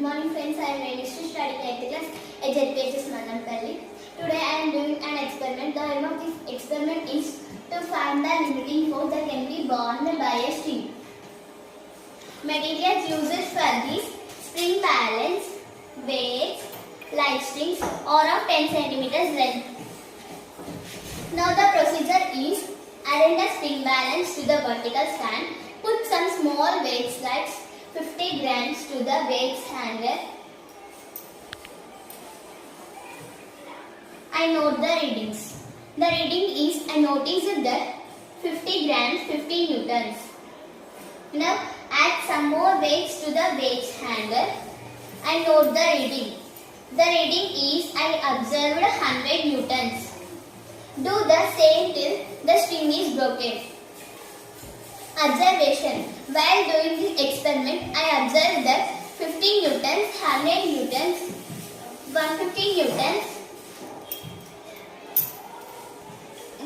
morning friends, I am ready to study 8th class at ZPHS Mannemparalli. Today I am doing an experiment. The aim of this experiment is to find the limiting force that can be borne by a string. Materials used for this: spring balance, weights, light strings are of 10 cm length. Now the procedure is: arrange the spring balance to the vertical stand, put some small weights like 50 grams to the weights hanger. I note the readings. The reading is, I noticed that 50 grams 50 newtons. Now add some more weights to the weights hanger. I note the reading. The reading is, I observed 100 newtons. Do the same till the string is broken. Observation. While doing this experiment, I observed that 50 newtons, 100 newtons, 150 newtons,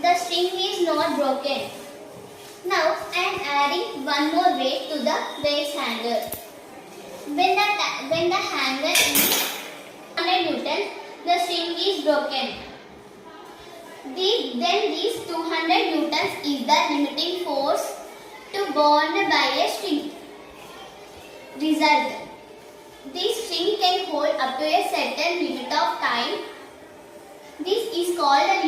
the string is not broken. Now I am adding one more weight to the weights hanger. When the hanger is 100 newtons, the string is broken. Then these 200 newtons is the limiting force to bond by a string. Result: this string can hold up to a certain limit of time. This is called a